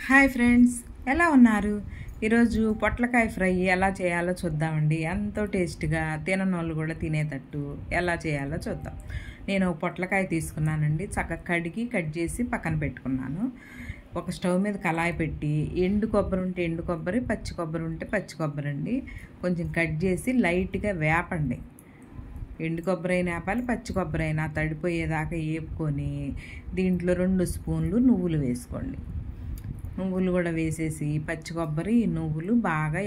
Hi friends, ఎలా ఉన్నారు? ఈరోజు పొట్లకాయ ఫ్రై ఎలా చేయాలో చూద్దామండి. ఎంతో టేస్ట్గా తిననోళ్ళు కూడా తినేటట్టు ఎలా చేయాలో చూద్దాం. నేను పొట్లకాయ తీసుకున్నానండి. చక్కగా కడిగి కట్ చేసి పక్కన పెట్టుకున్నాను. ఒక స్టవ్ మీద కళాయి పెట్టి ఎండు కొబ్బరి ఉంటే ఎండు కొబ్బరి, పచ్చి కొబ్బరి ఉంటే పచ్చి కొబ్బరి అండి కొంచెం కట్ చేసి లైట్గా వేపండి. ఎండు కొబ్బరి అయినా వేపాలి, పచ్చి కొబ్బరి అయినా తడిపోయేదాకా వేపుకొని దీంట్లో 2 స్పూన్లు నువ్వులు వేసుకోండి. నువ్వులు కూడా వేసేసి పచ్చి కొబ్బరి నువ్వులు బాగా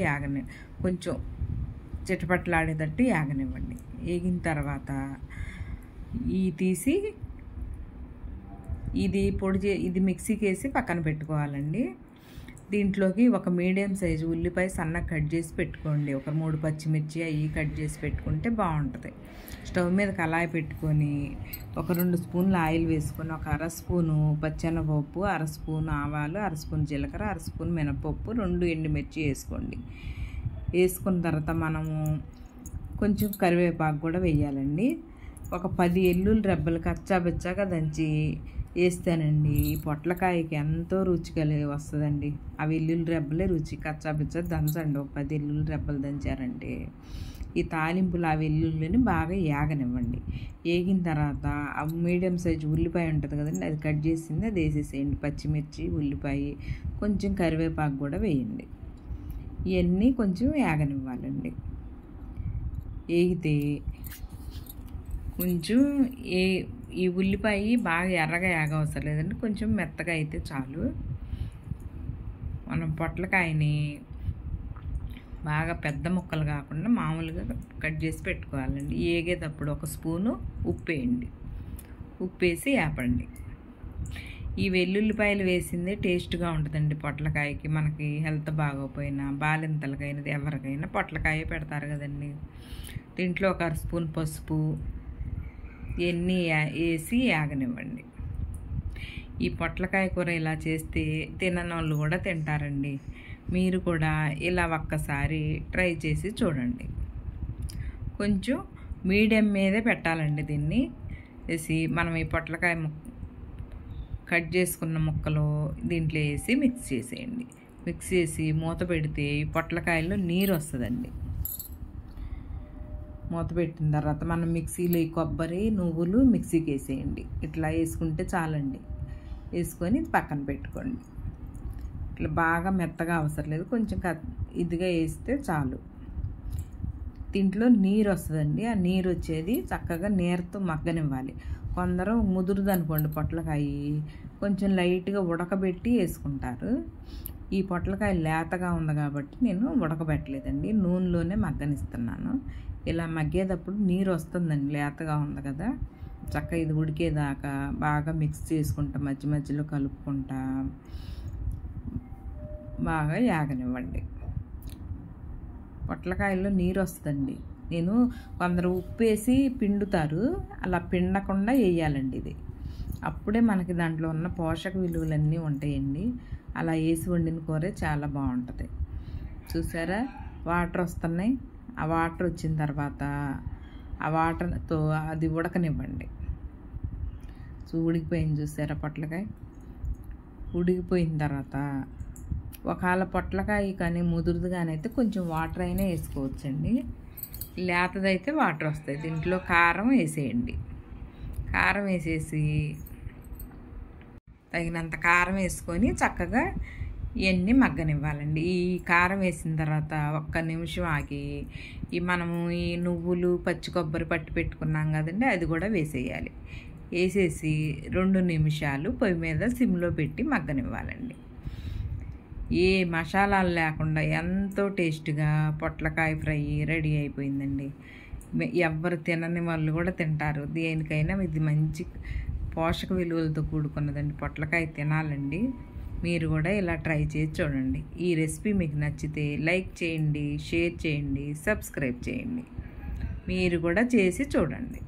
కొంచెం చిటపట్లాడేటట్టు యాగనివ్వండి. వేగిన తర్వాత తీసి ఇది మిక్సీకి వేసి పక్కన పెట్టుకోవాలండి. దీంట్లోకి ఒక మీడియం సైజు ఉల్లిపాయ సన్నగా కట్ చేసి పెట్టుకోండి. ఒక 3 పచ్చిమిర్చి కట్ చేసి పెట్టుకుంటే బాగుంటుంది. స్టవ్ మీద కళాయి పెట్టుకొని ఒక 2 స్పూన్లు ఆయిల్ వేసుకొని ఒక 1/2 స్పూను పచ్చెనపప్పు, 1/2 స్పూన్ ఆవాలు, 1/2 స్పూన్ జీలకర్ర, 1/2 స్పూన్ మినపప్పు, 2 ఎండుమిర్చి వేసుకోండి. వేసుకున్న తర్వాత మనము కొంచెం కరివేపాకు కూడా వేయాలండి. ఒక 10 ఎల్లుల్లి రెబ్బలు కచ్చాబచ్చాగా దంచి వేస్తానండి. ఈ పొట్లకాయకి ఎంతో రుచిగా వస్తుందండి. ఆ వెల్లుల్లి రెబ్బలే రుచి. కచ్చాబచ్చా దంచండి. ఒక 10 ఎల్లుల్లి రెబ్బలు దంచారంటే ఈ తాలింపులు ఆ వెల్లుల్లిని బాగా యాగనివ్వండి. వేగిన తర్వాత ఆ మీడియం సైజు ఉల్లిపాయ ఉంటుంది కదండి, అది కట్ చేసింది అది వేసేసేయండి. పచ్చిమిర్చి, ఉల్లిపాయ, కొంచెం కరివేపాకు కూడా వేయండి. ఇవన్నీ కొంచెం యాగనివ్వాలండి. వేగితే కొంచెం ఈ ఉల్లిపాయ బాగా ఎర్రగా అవసరం లేదండి, కొంచెం మెత్తగా అయితే చాలు. మనం పొట్లకాయని బాగా పెద్ద ముక్కలు కాకుండా మామూలుగా కట్ చేసి పెట్టుకోవాలండి. వేగేటప్పుడు 1 స్పూను ఉప్పు వేయండి. ఉప్పు వేసి వేపండి. ఈ వెల్లుల్లిపాయలు వేసిందే టేస్ట్గా ఉంటుందండి పొట్లకాయకి. మనకి హెల్త్ బాగోపోయినా బాలింతలకైనా ఎవరికైనా పొట్లకాయ పెడతారు కదండి. దీంట్లో ఒక 1/2 స్పూన్ పసుపు ఇవన్నీ వేసి యాగనివ్వండి. ఈ పొట్లకాయ కూర ఇలా చేస్తే తిననోళ్ళు కూడా తింటారండి. మీరు కూడా ఇలా ఒక్కసారి ట్రై చేసి చూడండి. కొంచెం మీడియం మీదే పెట్టాలండి. దీన్ని వేసి మనం ఈ పొట్లకాయ కట్ చేసుకున్న ముక్కలు దీంట్లో వేసి మిక్స్ చేసేయండి. మిక్స్ చేసి మూత పెడితే ఈ పొట్లకాయల్లో నీరు వస్తుందండి. మూత పెట్టిన తర్వాత మనం మిక్సీలో ఈ కొబ్బరి నువ్వులు మిక్సీకి వేసేయండి. ఇట్లా వేసుకుంటే చాలండి. వేసుకొని పక్కన పెట్టుకోండి. ఇట్లా బాగా మెత్తగా అవసరం లేదు, కొంచెం ఇదిగా వేస్తే చాలు. దీంట్లో నీరు వస్తుందండి. ఆ నీరు వచ్చేది చక్కగా నీరుతో మగ్గనివ్వాలి. కొందరు ముదురుది అనుకోండి పొట్లకాయ, కొంచెం లైట్గా ఉడకబెట్టి వేసుకుంటారు. ఈ పొట్లకాయ లేతగా ఉంది కాబట్టి నేను ఉడకబెట్టలేదండి, నూనెలోనే మగ్గనిస్తున్నాను. ఇలా మగ్గేటప్పుడు నీరు వస్తుందండి, లేతగా ఉంది కదా. చక్కగా ఇది ఉడికేదాకా బాగా మిక్స్ చేసుకుంటా మధ్య మధ్యలో కలుపుకుంటా బాగా యాగనివ్వండి. పొట్లకాయల్లో నీరు వస్తుందండి. నేను కొందరు ఉప్పు వేసి పిండుతారు, అలా పిండకుండా వేయాలండి. ఇది అప్పుడే మనకి దాంట్లో ఉన్న పోషక విలువలన్నీ ఉంటాయండి. అలా వేసి వండిన కూర చాలా బాగుంటుంది. చూసారా, వాటర్ వస్తున్నాయి. ఆ వాటర్ వచ్చిన తర్వాత ఆ వాటర్తో అది ఉడకనివ్వండి. ఉడికిపోయింది చూసారా పొట్లకాయ. ఉడికిపోయిన తర్వాత ఒకవేళ పొట్లకాయ కానీ ముదురుదుగానైతే కొంచెం వాటర్ అయినా వేసుకోవచ్చండి. లేతదైతే వాటర్ వస్తాయి. దీంట్లో కారం వేసేయండి. కారం వేసేసి తగినంత కారం వేసుకొని చక్కగా ఇవన్నీ మగ్గనివ్వాలండి. ఈ కారం వేసిన తర్వాత 1 నిమిషం ఆగి మనము ఈ నువ్వులు పచ్చి కొబ్బరి పట్టి పెట్టుకున్నాం కదండి, అది కూడా వేసేయాలి. వేసేసి 2 నిమిషాలు పొయ్యి మీద సిమ్లో పెట్టి మగ్గనివ్వాలండి. ఏ మసాలాలు లేకుండా ఎంతో టేస్ట్గా పొట్లకాయ ఫ్రై రెడీ అయిపోయిందండి. ఎవరు తినని వాళ్ళు కూడా తింటారు. దేనికైనా ఇది మంచి పోషక విలువలతో కూడుకున్నదండి. పొట్లకాయ తినాలండి. మీరు కూడా ఇలా ట్రై చేసి చూడండి. ఈ రెసిపీ మీకు నచ్చితే లైక్ చేయండి, షేర్ చేయండి, సబ్స్క్రైబ్ చేయండి. మీరు కూడా చేసి చూడండి.